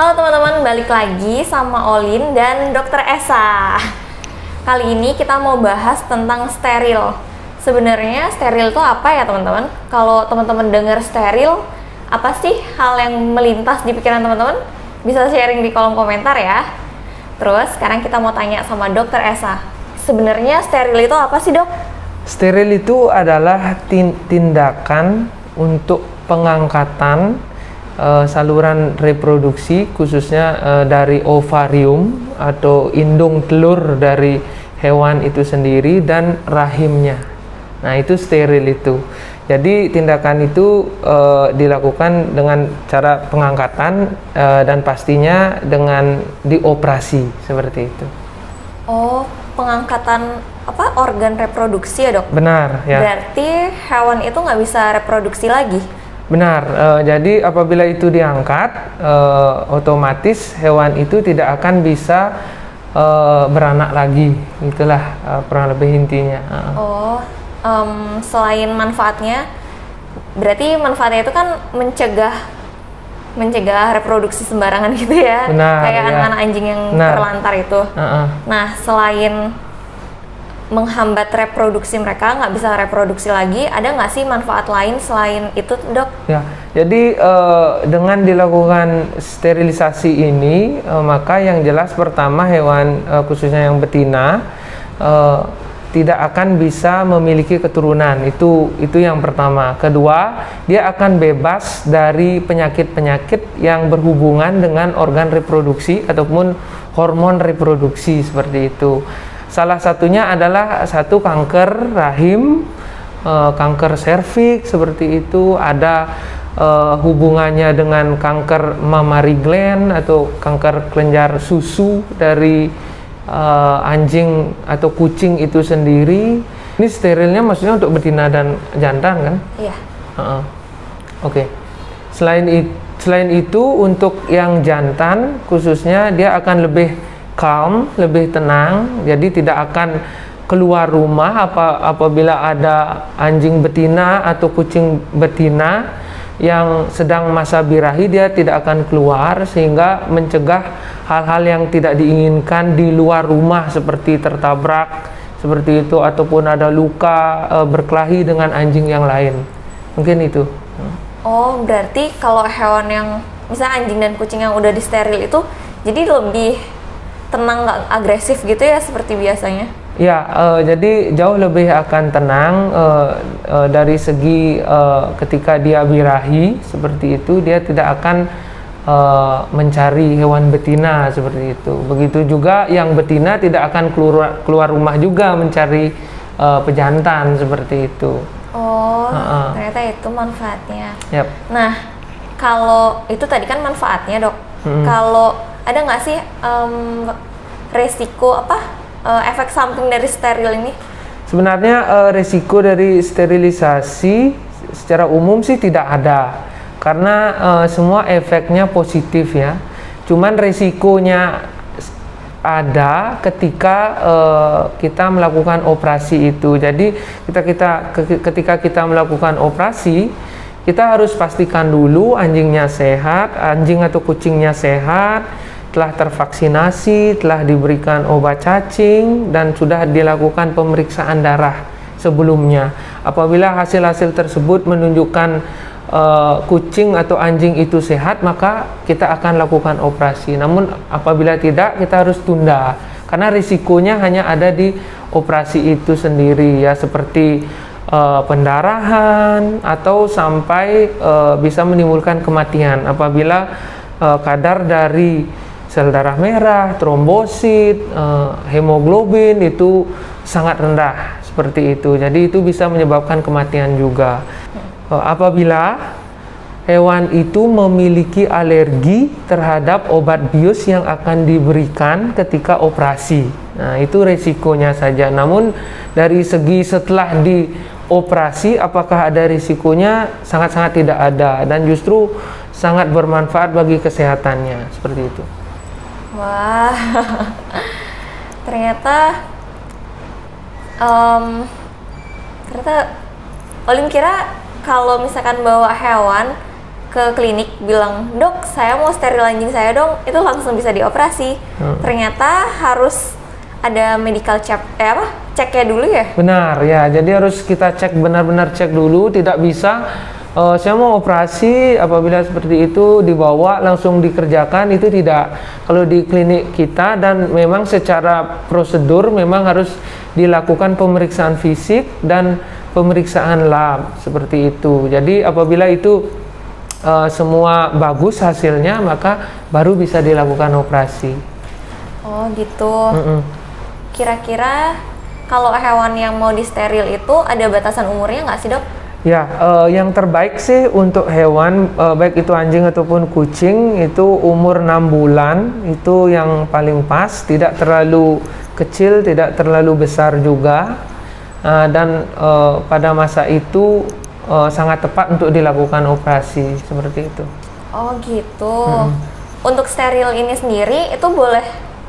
Halo teman-teman, balik lagi sama Olin dan Dokter Esa. Kali ini kita mau bahas tentang steril. Sebenarnya steril itu apa ya teman-teman? Kalau teman-teman dengar steril, apa sih hal yang melintas di pikiran teman-teman? Bisa sharing di kolom komentar ya. Terus sekarang kita mau tanya sama Dokter Esa. Sebenarnya steril itu apa sih, Dok? Steril itu adalah tindakan untuk pengangkatan saluran reproduksi, khususnya dari ovarium atau indung telur dari hewan itu sendiri dan rahimnya. Nah, itu steril itu. Jadi tindakan itu dilakukan dengan cara pengangkatan dan pastinya dengan dioperasi seperti itu. Oh, pengangkatan organ reproduksi ya, Dok? Benar ya. Berarti hewan itu nggak bisa reproduksi lagi? Benar, jadi apabila itu diangkat, otomatis hewan itu tidak akan bisa beranak lagi, itulah kurang lebih intinya. Selain manfaatnya, berarti manfaatnya itu kan mencegah reproduksi sembarangan gitu ya? Benar, kayak ya. anak-anak anjing yang terlantar itu. Nah, selain menghambat reproduksi mereka, nggak bisa reproduksi lagi, ada nggak sih manfaat lain selain itu, Dok? Ya, jadi dengan dilakukan sterilisasi ini, maka yang jelas pertama hewan khususnya yang betina tidak akan bisa memiliki keturunan, itu yang pertama. Kedua, dia akan bebas dari penyakit-penyakit yang berhubungan dengan organ reproduksi ataupun hormon reproduksi seperti itu. Salah satunya adalah satu kanker rahim, kanker serviks seperti itu, ada hubungannya dengan kanker mammary gland atau kanker kelenjar susu dari anjing atau kucing itu sendiri. Ini sterilnya maksudnya untuk betina dan jantan kan? Iya. Oke. Selain itu untuk yang jantan khususnya dia akan lebih calm, lebih tenang, jadi tidak akan keluar rumah apabila ada anjing betina atau kucing betina yang sedang masa birahi, dia tidak akan keluar sehingga mencegah hal-hal yang tidak diinginkan di luar rumah seperti tertabrak seperti itu ataupun ada luka berkelahi dengan anjing yang lain. Mungkin itu. Oh, berarti kalau hewan yang misalnya anjing dan kucing yang udah disteril itu jadi lebih tenang, nggak agresif gitu ya seperti biasanya? Ya, jadi jauh lebih akan tenang dari segi ketika dia birahi seperti itu, dia tidak akan mencari hewan betina seperti itu. Begitu juga yang betina tidak akan keluar rumah juga mencari pejantan seperti itu. Oh, ternyata itu manfaatnya. Yep. Nah, kalau itu tadi kan manfaatnya, Dok. Kalau ada nggak sih resiko efek samping dari steril ini? Sebenarnya resiko dari sterilisasi secara umum sih tidak ada, karena semua efeknya positif ya. Cuman resikonya ada ketika kita melakukan operasi itu. Jadi ketika kita melakukan operasi, kita harus pastikan dulu anjingnya sehat, anjing atau kucingnya sehat, telah tervaksinasi, telah diberikan obat cacing, dan sudah dilakukan pemeriksaan darah sebelumnya. Apabila hasil-hasil tersebut menunjukkan kucing atau anjing itu sehat, maka kita akan lakukan operasi. Namun apabila tidak, kita harus tunda, karena risikonya hanya ada di operasi itu sendiri ya, seperti pendarahan atau sampai bisa menimbulkan kematian apabila kadar dari sel darah merah, trombosit, hemoglobin itu sangat rendah seperti itu. Jadi itu bisa menyebabkan kematian juga. Apabila hewan itu memiliki alergi terhadap obat bius yang akan diberikan ketika operasi. Nah, itu resikonya saja. Namun dari segi setelah dioperasi, apakah ada risikonya? Sangat-sangat tidak ada, dan justru sangat bermanfaat bagi kesehatannya seperti itu. Wah, ternyata Olin kira kalau misalkan bawa hewan ke klinik bilang, "Dok, saya mau steril anjing saya dong," itu langsung bisa dioperasi. Ternyata harus ada medical check, ceknya dulu ya? Benar ya, jadi harus kita cek, benar-benar cek dulu, tidak bisa saya mau operasi apabila seperti itu dibawa langsung dikerjakan, itu tidak. Kalau di klinik kita dan memang secara prosedur memang harus dilakukan pemeriksaan fisik dan pemeriksaan lab seperti itu. Jadi apabila itu semua bagus hasilnya, maka baru bisa dilakukan operasi. Oh gitu. Kira-kira kalau hewan yang mau disteril itu ada batasan umurnya nggak sih, Dok? Ya, yang terbaik sih untuk hewan, baik itu anjing ataupun kucing, itu umur 6 bulan, itu yang paling pas, tidak terlalu kecil, tidak terlalu besar juga, dan pada masa itu sangat tepat untuk dilakukan operasi, seperti itu. Oh gitu. Untuk steril ini sendiri, itu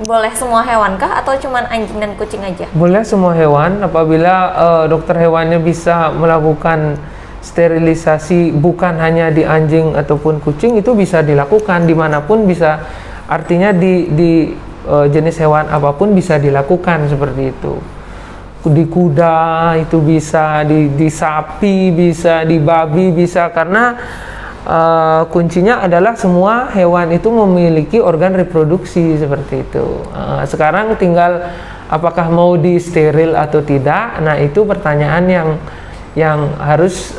boleh semua hewan kah atau cuman anjing dan kucing aja? Boleh semua hewan apabila dokter hewannya bisa melakukan sterilisasi bukan hanya di anjing ataupun kucing, itu bisa dilakukan dimanapun bisa, artinya di jenis hewan apapun bisa dilakukan seperti itu. Di kuda itu bisa, di sapi bisa, di babi bisa, karena kuncinya adalah semua hewan itu memiliki organ reproduksi seperti itu. Sekarang tinggal apakah mau di steril atau tidak. Nah, itu pertanyaan yang harus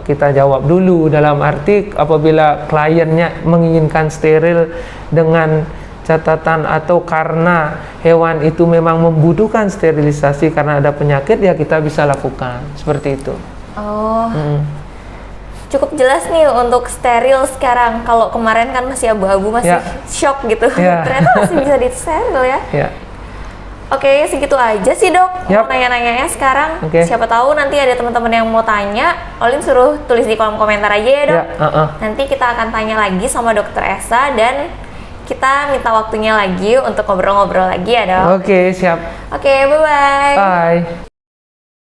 kita jawab dulu, dalam arti apabila kliennya menginginkan steril dengan catatan atau karena hewan itu memang membutuhkan sterilisasi karena ada penyakit, ya kita bisa lakukan seperti itu. Oh. Cukup jelas nih untuk steril sekarang. Kalau kemarin kan masih abu-abu, masih shock gitu. Ternyata masih bisa disteril ya. Oke, segitu aja sih, Dok. Mau nanya-nanyanya sekarang. Siapa tahu nanti ada teman-teman yang mau tanya, Olin suruh tulis di kolom komentar aja ya, Dok. Nanti kita akan tanya lagi sama Dokter Esa dan kita minta waktunya lagi untuk ngobrol-ngobrol lagi ya, Dok. Oke, siap. Oke, bye-bye. Bye.